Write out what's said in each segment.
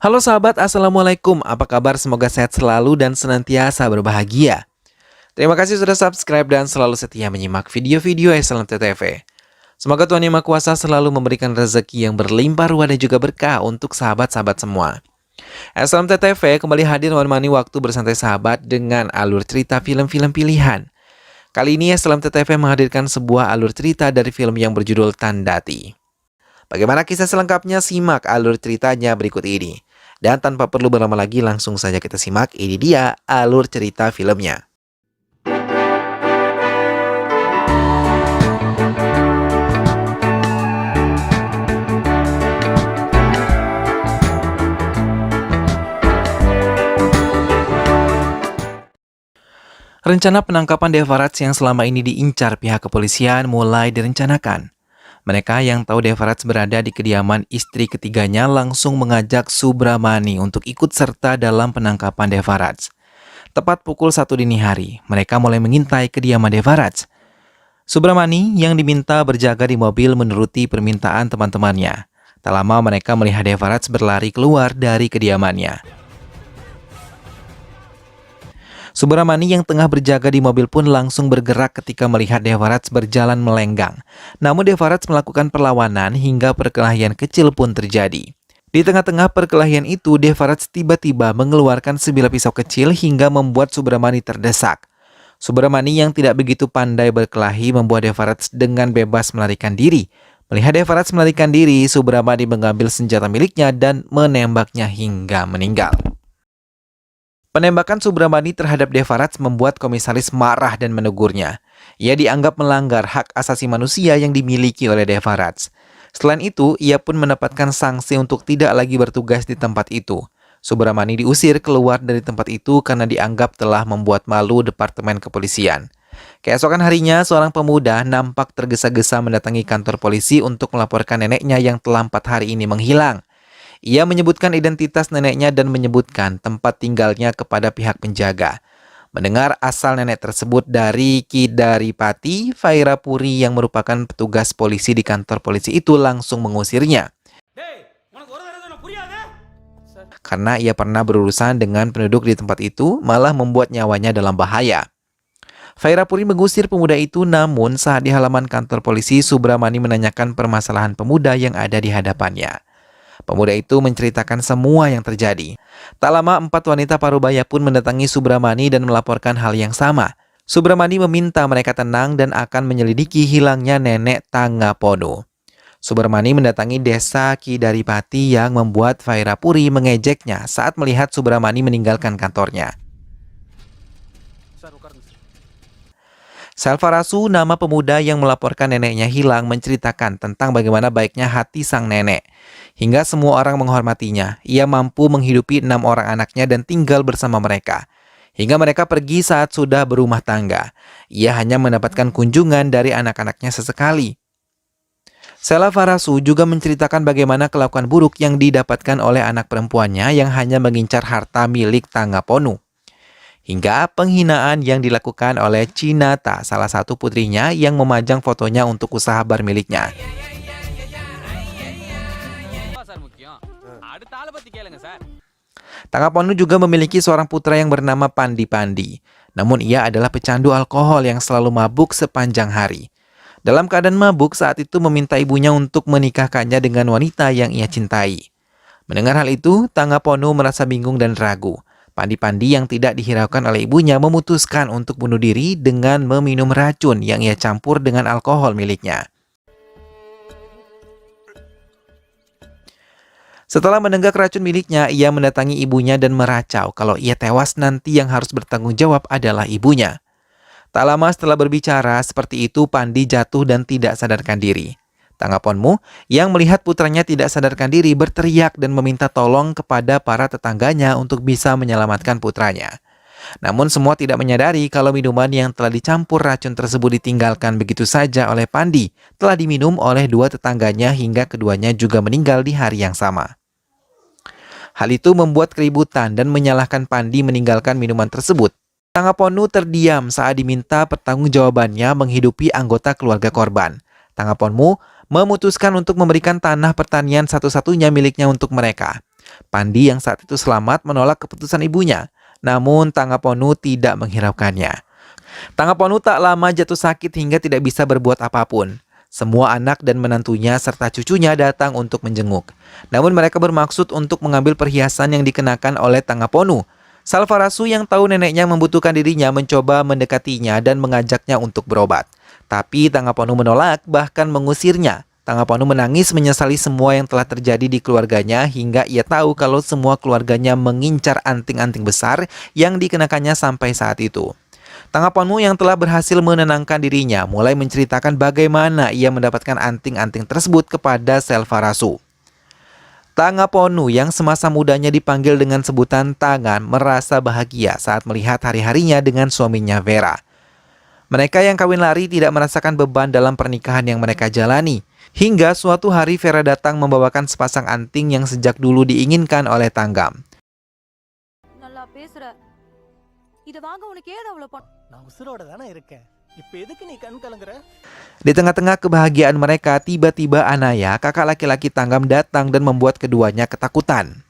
Halo sahabat, Assalamualaikum. Apa kabar? Semoga sehat selalu dan senantiasa berbahagia. Terima kasih sudah subscribe dan selalu setia menyimak video-video SLMT TV. Semoga Tuhan Yang Maha Kuasa selalu memberikan rezeki yang berlimpah ruah dan juga berkah untuk sahabat-sahabat semua. SLMT TV kembali hadir menemani waktu bersantai sahabat dengan alur cerita film-film pilihan. Kali ini SLMT TV menghadirkan sebuah alur cerita dari film yang berjudul Tandati. Bagaimana kisah selengkapnya? Simak alur ceritanya berikut ini. Dan tanpa perlu berlama lagi, langsung saja kita simak. Ini dia alur cerita filmnya. Rencana penangkapan Devarats yang selama ini diincar pihak kepolisian mulai direncanakan. Mereka yang tahu Devarats berada di kediaman istri ketiganya langsung mengajak Subramani untuk ikut serta dalam penangkapan Devarats. Tepat pukul 1 dini hari, mereka mulai mengintai kediaman Devarats. Subramani yang diminta berjaga di mobil menuruti permintaan teman-temannya. Tak lama mereka melihat Devarats berlari keluar dari kediamannya. Subramani yang tengah berjaga di mobil pun langsung bergerak ketika melihat Devarats berjalan melenggang. Namun Devarats melakukan perlawanan hingga perkelahian kecil pun terjadi. Di tengah-tengah perkelahian itu, Devarats tiba-tiba mengeluarkan sebilah pisau kecil hingga membuat Subramani terdesak. Subramani yang tidak begitu pandai berkelahi membuat Devarats dengan bebas melarikan diri. Melihat Devarats melarikan diri, Subramani mengambil senjata miliknya dan menembaknya hingga meninggal. Penembakan Subramani terhadap Devarats membuat komisaris marah dan menegurnya. Ia dianggap melanggar hak asasi manusia yang dimiliki oleh Devarats. Selain itu, ia pun mendapatkan sanksi untuk tidak lagi bertugas di tempat itu. Subramani diusir keluar dari tempat itu karena dianggap telah membuat malu Departemen Kepolisian. Keesokan harinya, seorang pemuda nampak tergesa-gesa mendatangi kantor polisi untuk melaporkan neneknya yang telah 4 hari ini menghilang. Ia menyebutkan identitas neneknya dan menyebutkan tempat tinggalnya kepada pihak penjaga. Mendengar asal nenek tersebut dari Ki Daripati, Fairapuri yang merupakan petugas polisi di kantor polisi itu langsung mengusirnya. Karena ia pernah berurusan dengan penduduk di tempat itu, malah membuat nyawanya dalam bahaya. Fairapuri mengusir pemuda itu, namun saat di halaman kantor polisi, Subramani menanyakan permasalahan pemuda yang ada di hadapannya. Pemuda itu menceritakan semua yang terjadi. Tak lama 4 wanita parubaya pun mendatangi Subramani dan melaporkan hal yang sama. Subramani meminta mereka tenang dan akan menyelidiki hilangnya nenek Tangapono. Subramani mendatangi desa Ki Daripati yang membuat Fairapuri mengejeknya saat melihat Subramani meninggalkan kantornya. Salvarasu, nama pemuda yang melaporkan neneknya hilang, menceritakan tentang bagaimana baiknya hati sang nenek. Hingga semua orang menghormatinya, ia mampu menghidupi 6 orang anaknya dan tinggal bersama mereka. Hingga mereka pergi saat sudah berumah tangga. Ia hanya mendapatkan kunjungan dari anak-anaknya sesekali. Salvarasu juga menceritakan bagaimana kelakuan buruk yang didapatkan oleh anak perempuannya yang hanya mengincar harta milik Tangapono. Hingga penghinaan yang dilakukan oleh Cinata, salah satu putrinya yang memajang fotonya untuk usaha bar miliknya. Tangapono juga memiliki seorang putra yang bernama Pandi Pandi. Namun ia adalah pecandu alkohol yang selalu mabuk sepanjang hari. Dalam keadaan mabuk saat itu meminta ibunya untuk menikahkannya dengan wanita yang ia cintai. Mendengar hal itu, Tangapono merasa bingung dan ragu. Pandi-Pandi yang tidak dihiraukan oleh ibunya memutuskan untuk bunuh diri dengan meminum racun yang ia campur dengan alkohol miliknya. Setelah menenggak racun miliknya, ia mendatangi ibunya dan meracau kalau ia tewas nanti yang harus bertanggung jawab adalah ibunya. Tak lama setelah berbicara seperti itu, Pandi jatuh dan tidak sadarkan diri. Tangapono yang melihat putranya tidak sadarkan diri berteriak dan meminta tolong kepada para tetangganya untuk bisa menyelamatkan putranya. Namun semua tidak menyadari kalau minuman yang telah dicampur racun tersebut ditinggalkan begitu saja oleh Pandi telah diminum oleh 2 tetangganya hingga keduanya juga meninggal di hari yang sama. Hal itu membuat keributan dan menyalahkan Pandi meninggalkan minuman tersebut. Tangapono terdiam saat diminta pertanggungjawabannya menghidupi anggota keluarga korban. Tangapono memutuskan untuk memberikan tanah pertanian satu-satunya miliknya untuk mereka. Pandi yang saat itu selamat menolak keputusan ibunya, namun Tangaponu tidak menghiraukannya. Tangaponu tak lama jatuh sakit hingga tidak bisa berbuat apapun. Semua anak dan menantunya serta cucunya datang untuk menjenguk. Namun mereka bermaksud untuk mengambil perhiasan yang dikenakan oleh Tangaponu. Salvarasu yang tahu neneknya membutuhkan dirinya mencoba mendekatinya dan mengajaknya untuk berobat. Tapi Tangaponu menolak, bahkan mengusirnya. Tangaponu menangis menyesali semua yang telah terjadi di keluarganya hingga ia tahu kalau semua keluarganya mengincar anting-anting besar yang dikenakannya sampai saat itu. Tangaponu yang telah berhasil menenangkan dirinya mulai menceritakan bagaimana ia mendapatkan anting-anting tersebut kepada Salvarasu. Tangaponu yang semasa mudanya dipanggil dengan sebutan Tangan merasa bahagia saat melihat hari-harinya dengan suaminya Vera. Mereka yang kawin lari tidak merasakan beban dalam pernikahan yang mereka jalani. Hingga suatu hari Vera datang membawakan sepasang anting yang sejak dulu diinginkan oleh Tanggam. Di tengah-tengah kebahagiaan mereka, tiba-tiba Anaya, kakak laki-laki Tanggam, datang dan membuat keduanya ketakutan.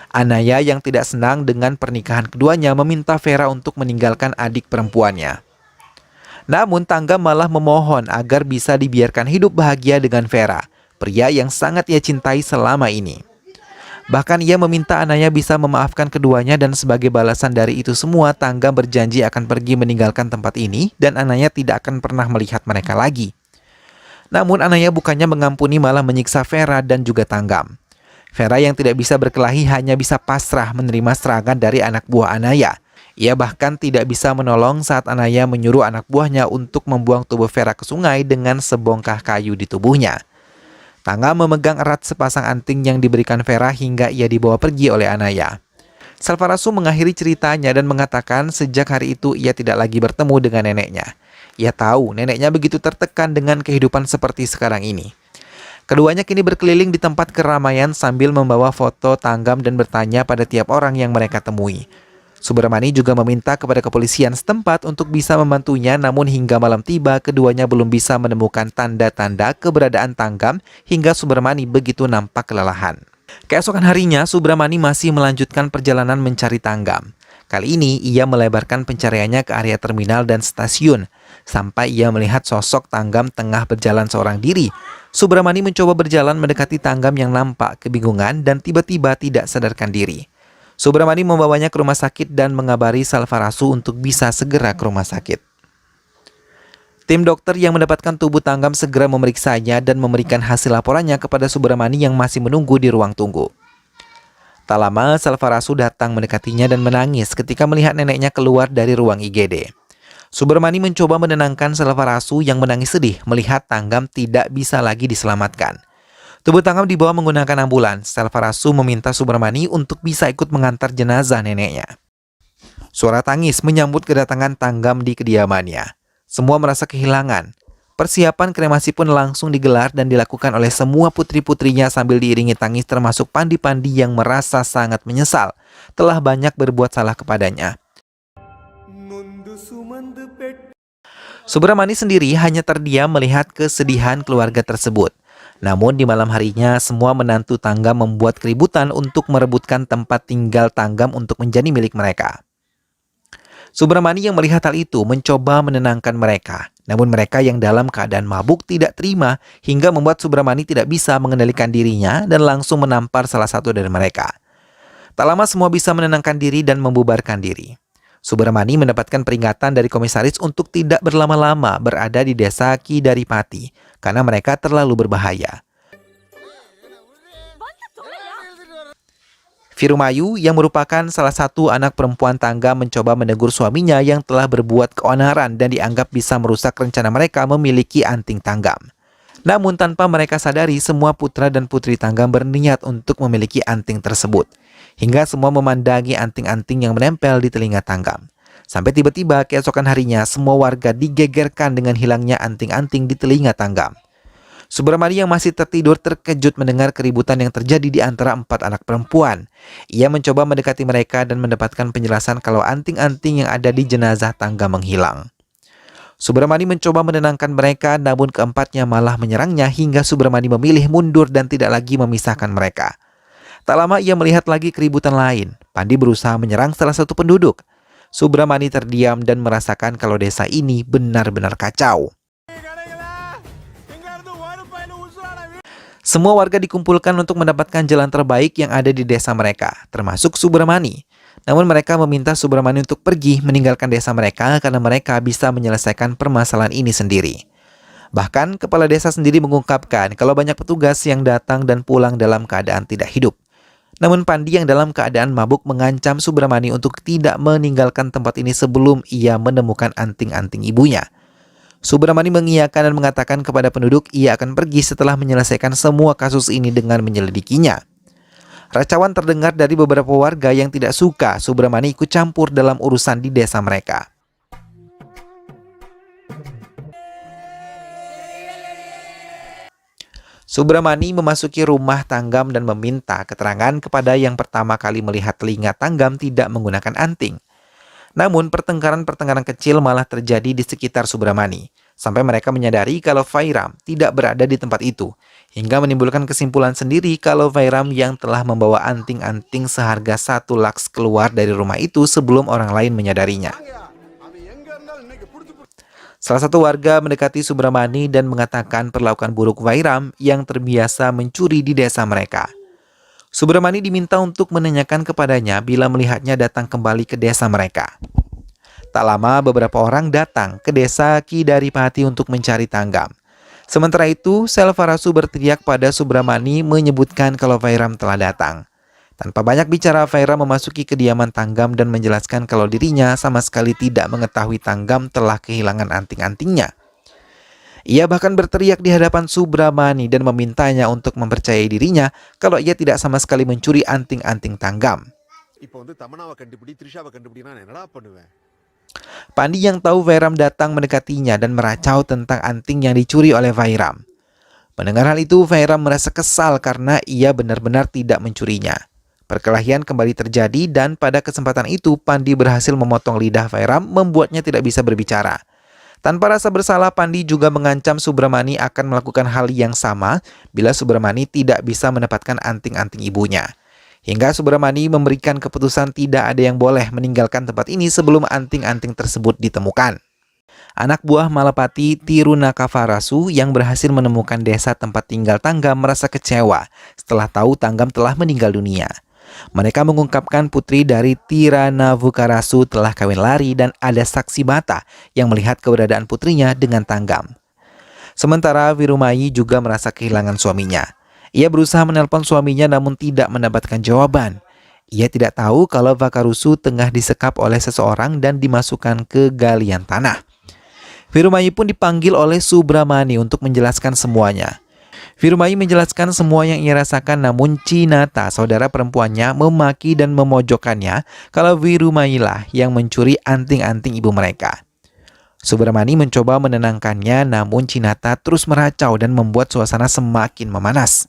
Anaya yang tidak senang dengan pernikahan keduanya meminta Vera untuk meninggalkan adik perempuannya. Namun Tanggam malah memohon agar bisa dibiarkan hidup bahagia dengan Vera, pria yang sangat ia cintai selama ini. Bahkan ia meminta Anaya bisa memaafkan keduanya dan sebagai balasan dari itu semua, Tanggam berjanji akan pergi meninggalkan tempat ini dan Anaya tidak akan pernah melihat mereka lagi. Namun Anaya bukannya mengampuni malah menyiksa Vera dan juga Tanggam. Vera yang tidak bisa berkelahi hanya bisa pasrah menerima serangan dari anak buah Anaya. Ia bahkan tidak bisa menolong saat Anaya menyuruh anak buahnya untuk membuang tubuh Vera ke sungai dengan sebongkah kayu di tubuhnya. Tanggam memegang erat sepasang anting yang diberikan Vera hingga ia dibawa pergi oleh Anaya. Salvarasu mengakhiri ceritanya dan mengatakan sejak hari itu ia tidak lagi bertemu dengan neneknya. Ia tahu neneknya begitu tertekan dengan kehidupan seperti sekarang ini. Keduanya kini berkeliling di tempat keramaian sambil membawa foto Tanggam dan bertanya pada tiap orang yang mereka temui. Subramani juga meminta kepada kepolisian setempat untuk bisa membantunya, namun hingga malam tiba keduanya belum bisa menemukan tanda-tanda keberadaan Tanggam hingga Subramani begitu nampak kelelahan. Keesokan harinya Subramani masih melanjutkan perjalanan mencari Tanggam. Kali ini ia melebarkan pencariannya ke area terminal dan stasiun sampai ia melihat sosok Tanggam tengah berjalan seorang diri. Subramani mencoba berjalan mendekati Tanggam yang nampak kebingungan dan tiba-tiba tidak sadarkan diri. Subramani membawanya ke rumah sakit dan mengabari Salvarasu untuk bisa segera ke rumah sakit. Tim dokter yang mendapatkan tubuh Tanggam segera memeriksanya dan memberikan hasil laporannya kepada Subramani yang masih menunggu di ruang tunggu. Tak lama Salvarasu datang mendekatinya dan menangis ketika melihat neneknya keluar dari ruang IGD. Subramani mencoba menenangkan Salvarasu yang menangis sedih melihat Tanggam tidak bisa lagi diselamatkan. Tubuh Tanggam dibawa menggunakan ambulans. Salvarasu meminta Subramani untuk bisa ikut mengantar jenazah neneknya. Suara tangis menyambut kedatangan Tanggam di kediamannya. Semua merasa kehilangan. Persiapan kremasi pun langsung digelar dan dilakukan oleh semua putri-putrinya sambil diiringi tangis termasuk Pandi-Pandi yang merasa sangat menyesal telah banyak berbuat salah kepadanya. Subramani sendiri hanya terdiam melihat kesedihan keluarga tersebut. Namun di malam harinya semua menantu Tanggam membuat keributan untuk merebutkan tempat tinggal Tanggam untuk menjadi milik mereka. Subramani yang melihat hal itu mencoba menenangkan mereka. Namun mereka yang dalam keadaan mabuk tidak terima hingga membuat Subramani tidak bisa mengendalikan dirinya dan langsung menampar salah satu dari mereka. Tak lama semua bisa menenangkan diri dan membubarkan diri. Subramani mendapatkan peringatan dari komisaris untuk tidak berlama-lama berada di desa Kidaripati karena mereka terlalu berbahaya. Firumayu yang merupakan salah satu anak perempuan Tanggam mencoba menegur suaminya yang telah berbuat keonaran dan dianggap bisa merusak rencana mereka memiliki anting Tanggam. Namun tanpa mereka sadari semua putra dan putri Tanggam berniat untuk memiliki anting tersebut. Hingga semua memandangi anting-anting yang menempel di telinga Tanggam. Sampai tiba-tiba keesokan harinya semua warga digegerkan dengan hilangnya anting-anting di telinga Tanggam. Subramani yang masih tertidur terkejut mendengar keributan yang terjadi di antara 4 anak perempuan. Ia mencoba mendekati mereka dan mendapatkan penjelasan kalau anting-anting yang ada di jenazah Tanggam menghilang. Subramani mencoba menenangkan mereka, namun keempatnya malah menyerangnya hingga Subramani memilih mundur dan tidak lagi memisahkan mereka. Tak lama ia melihat lagi keributan lain. Pandi berusaha menyerang salah satu penduduk. Subramani terdiam dan merasakan kalau desa ini benar-benar kacau. Semua warga dikumpulkan untuk mendapatkan jalan terbaik yang ada di desa mereka, termasuk Subramani. Namun mereka meminta Subramani untuk pergi meninggalkan desa mereka karena mereka bisa menyelesaikan permasalahan ini sendiri. Bahkan kepala desa sendiri mengungkapkan kalau banyak petugas yang datang dan pulang dalam keadaan tidak hidup. Namun Pandi yang dalam keadaan mabuk mengancam Subramani untuk tidak meninggalkan tempat ini sebelum ia menemukan anting-anting ibunya. Subramani mengiyakan dan mengatakan kepada penduduk ia akan pergi setelah menyelesaikan semua kasus ini dengan menyelidikinya. Racauan terdengar dari beberapa warga yang tidak suka Subramani ikut campur dalam urusan di desa mereka. Subramani memasuki rumah Tanggam dan meminta keterangan kepada yang pertama kali melihat telinga Tanggam tidak menggunakan anting. Namun pertengkaran-pertengkaran kecil malah terjadi di sekitar Subramani, sampai mereka menyadari kalau Vairam tidak berada di tempat itu, hingga menimbulkan kesimpulan sendiri kalau Vairam yang telah membawa anting-anting seharga 1 lakhs keluar dari rumah itu sebelum orang lain menyadarinya. Salah satu warga mendekati Subramani dan mengatakan perlakuan buruk Vairam yang terbiasa mencuri di desa mereka. Subramani diminta untuk menanyakan kepadanya bila melihatnya datang kembali ke desa mereka. Tak lama beberapa orang datang ke desa Ki Daripati untuk mencari Tanggam. Sementara itu, Selfarasu berteriak pada Subramani menyebutkan kalau Vairam telah datang. Tanpa banyak bicara, Vairam memasuki kediaman Tanggam dan menjelaskan kalau dirinya sama sekali tidak mengetahui Tanggam telah kehilangan anting-antingnya. Ia bahkan berteriak di hadapan Subramani dan memintanya untuk mempercayai dirinya kalau ia tidak sama sekali mencuri anting-anting Tanggam. Pandi yang tahu Vairam datang mendekatinya dan meracau tentang anting yang dicuri oleh Vairam. Mendengar hal itu, Vairam merasa kesal karena ia benar-benar tidak mencurinya. Perkelahian kembali terjadi dan pada kesempatan itu Pandi berhasil memotong lidah Vairam membuatnya tidak bisa berbicara. Tanpa rasa bersalah, Pandi juga mengancam Subramani akan melakukan hal yang sama bila Subramani tidak bisa mendapatkan anting-anting ibunya. Hingga Subramani memberikan keputusan tidak ada yang boleh meninggalkan tempat ini sebelum anting-anting tersebut ditemukan. Anak buah Malapati Tirunakavarasu yang berhasil menemukan desa tempat tinggal Tanggam merasa kecewa setelah tahu Tanggam telah meninggal dunia. Mereka mengungkapkan putri dari Tiranavukarasu telah kawin lari dan ada saksi mata yang melihat keberadaan putrinya dengan Tanggam. Sementara Virumayi juga merasa kehilangan suaminya. Ia berusaha menelpon suaminya namun tidak mendapatkan jawaban. Ia tidak tahu kalau Vakarusu tengah disekap oleh seseorang dan dimasukkan ke galian tanah. Virumayi pun dipanggil oleh Subramani untuk menjelaskan semuanya. Virumayi menjelaskan semua yang ia rasakan, namun Cinata, saudara perempuannya, memaki dan memojokkannya kalau Virumayi lah yang mencuri anting-anting ibu mereka. Subramani mencoba menenangkannya, namun Cinata terus meracau dan membuat suasana semakin memanas.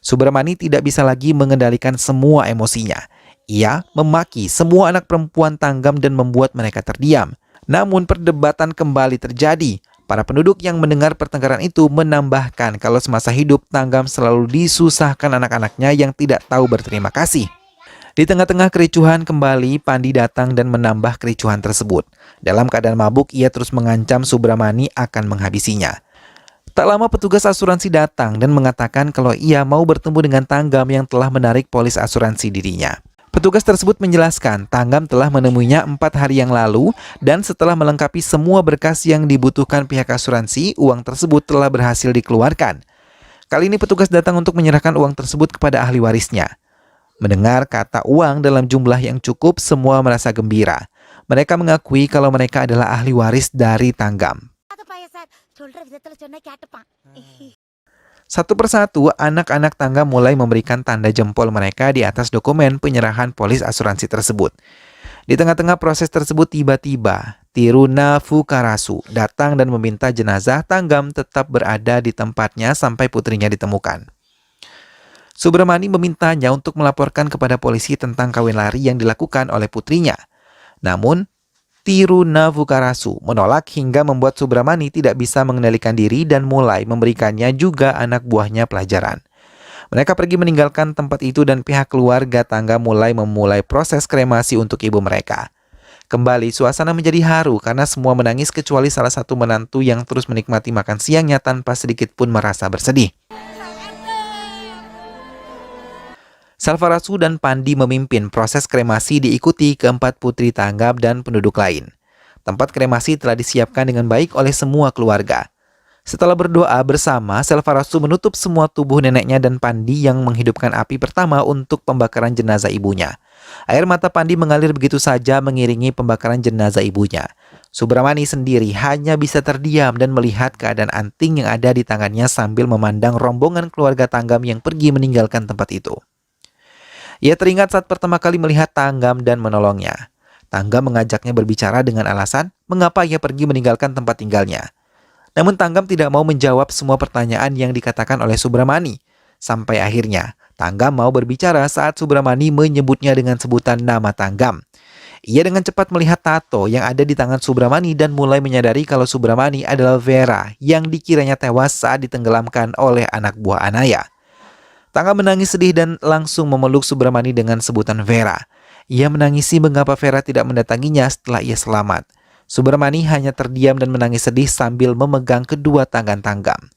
Subramani tidak bisa lagi mengendalikan semua emosinya. Ia memaki semua anak perempuan Tanggam dan membuat mereka terdiam. Namun perdebatan kembali terjadi. Para penduduk yang mendengar pertengkaran itu menambahkan kalau semasa hidup Tanggam selalu disusahkan anak-anaknya yang tidak tahu berterima kasih. Di tengah-tengah kericuhan kembali, Pandi datang dan menambah kericuhan tersebut. Dalam keadaan mabuk, ia terus mengancam Subramani akan menghabisinya. Tak lama petugas asuransi datang dan mengatakan kalau ia mau bertemu dengan Tanggam yang telah menarik polis asuransi dirinya. Petugas tersebut menjelaskan Tanggam telah menemuinya 4 hari yang lalu dan setelah melengkapi semua berkas yang dibutuhkan pihak asuransi, uang tersebut telah berhasil dikeluarkan. Kali ini petugas datang untuk menyerahkan uang tersebut kepada ahli warisnya. Mendengar kata uang dalam jumlah yang cukup, semua merasa gembira. Mereka mengakui kalau mereka adalah ahli waris dari Tanggam. Satu persatu, anak-anak Tanggam mulai memberikan tanda jempol mereka di atas dokumen penyerahan polis asuransi tersebut. Di tengah-tengah proses tersebut, tiba-tiba Tirunavukarasu datang dan meminta jenazah Tanggam tetap berada di tempatnya sampai putrinya ditemukan. Subramani memintanya untuk melaporkan kepada polisi tentang kawin lari yang dilakukan oleh putrinya. Namun, Tirunavukarasu menolak hingga membuat Subramani tidak bisa mengendalikan diri dan mulai memberikannya juga anak buahnya pelajaran. Mereka pergi meninggalkan tempat itu dan pihak keluarga Tanggam memulai proses kremasi untuk ibu mereka. Kembali, suasana menjadi haru karena semua menangis kecuali salah satu menantu yang terus menikmati makan siangnya tanpa sedikit pun merasa bersedih. Salvarasu dan Pandi memimpin proses kremasi diikuti keempat putri Tanggam dan penduduk lain. Tempat kremasi telah disiapkan dengan baik oleh semua keluarga. Setelah berdoa bersama, Salvarasu menutup semua tubuh neneknya dan Pandi yang menghidupkan api pertama untuk pembakaran jenazah ibunya. Air mata Pandi mengalir begitu saja mengiringi pembakaran jenazah ibunya. Subramani sendiri hanya bisa terdiam dan melihat keadaan anting yang ada di tangannya sambil memandang rombongan keluarga Tanggam yang pergi meninggalkan tempat itu. Ia teringat saat pertama kali melihat Tanggam dan menolongnya. Tanggam mengajaknya berbicara dengan alasan mengapa ia pergi meninggalkan tempat tinggalnya. Namun Tanggam tidak mau menjawab semua pertanyaan yang dikatakan oleh Subramani. Sampai akhirnya, Tanggam mau berbicara saat Subramani menyebutnya dengan sebutan nama Tanggam. Ia dengan cepat melihat tato yang ada di tangan Subramani dan mulai menyadari kalau Subramani adalah Vera yang dikiranya tewas saat ditenggelamkan oleh anak buah Anaya. Tanggam menangis sedih dan langsung memeluk Subramani dengan sebutan Vera. Ia menangisi mengapa Vera tidak mendatanginya setelah ia selamat. Subramani hanya terdiam dan menangis sedih sambil memegang kedua tangan Tanggam.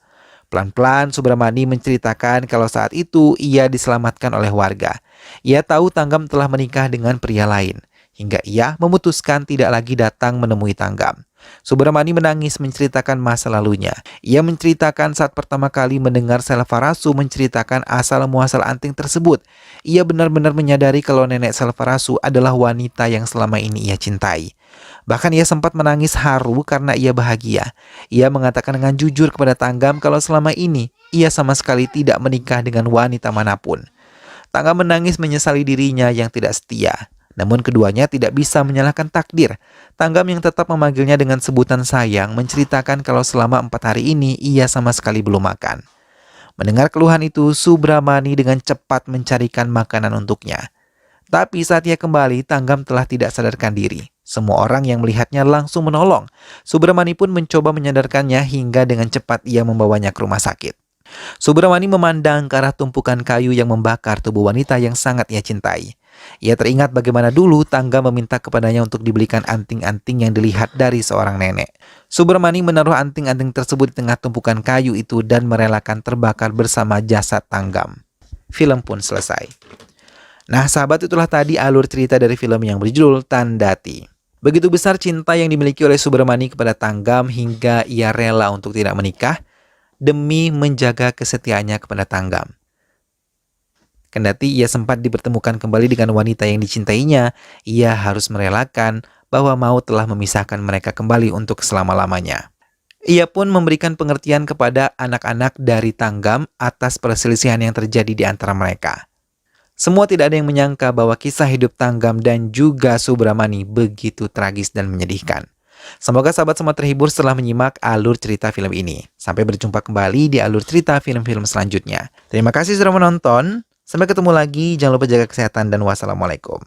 Pelan-pelan Subramani menceritakan kalau saat itu ia diselamatkan oleh warga. Ia tahu Tanggam telah menikah dengan pria lain, hingga ia memutuskan tidak lagi datang menemui Tanggam. Subramani menangis menceritakan masa lalunya. Ia menceritakan saat pertama kali mendengar Salvarasu menceritakan asal-muasal anting tersebut. Ia benar-benar menyadari kalau nenek Salvarasu adalah wanita yang selama ini ia cintai. Bahkan ia sempat menangis haru karena ia bahagia. Ia mengatakan dengan jujur kepada Tanggam kalau selama ini ia sama sekali tidak menikah dengan wanita manapun. Tanggam menangis menyesali dirinya yang tidak setia. Namun keduanya tidak bisa menyalahkan takdir. Tanggam yang tetap memanggilnya dengan sebutan sayang menceritakan kalau selama 4 hari ini ia sama sekali belum makan. Mendengar keluhan itu, Subramani dengan cepat mencarikan makanan untuknya. Tapi saat ia kembali, Tanggam telah tidak sadarkan diri. Semua orang yang melihatnya langsung menolong. Subramani pun mencoba menyadarkannya hingga dengan cepat ia membawanya ke rumah sakit. Subramani memandang ke arah tumpukan kayu yang membakar tubuh wanita yang sangat ia cintai. Ia teringat bagaimana dulu Tanggam meminta kepadanya untuk dibelikan anting-anting yang dilihat dari seorang nenek. Subramani menaruh anting-anting tersebut di tengah tumpukan kayu itu dan merelakan terbakar bersama jasad Tanggam. Film pun selesai. Nah sahabat, itulah tadi alur cerita dari film yang berjudul Tandati. Begitu besar cinta yang dimiliki oleh Subramani kepada Tanggam hingga ia rela untuk tidak menikah demi menjaga kesetiaannya kepada Tanggam. Kendati ia sempat dipertemukan kembali dengan wanita yang dicintainya, ia harus merelakan bahwa maut telah memisahkan mereka kembali untuk selama-lamanya. Ia pun memberikan pengertian kepada anak-anak dari Tanggam atas perselisihan yang terjadi di antara mereka. Semua tidak ada yang menyangka bahwa kisah hidup Tanggam dan juga Subramani begitu tragis dan menyedihkan. Semoga sahabat semua terhibur setelah menyimak alur cerita film ini. Sampai berjumpa kembali di alur cerita film-film selanjutnya. Terima kasih sudah menonton. Sampai ketemu lagi, jangan lupa jaga kesehatan dan wassalamualaikum.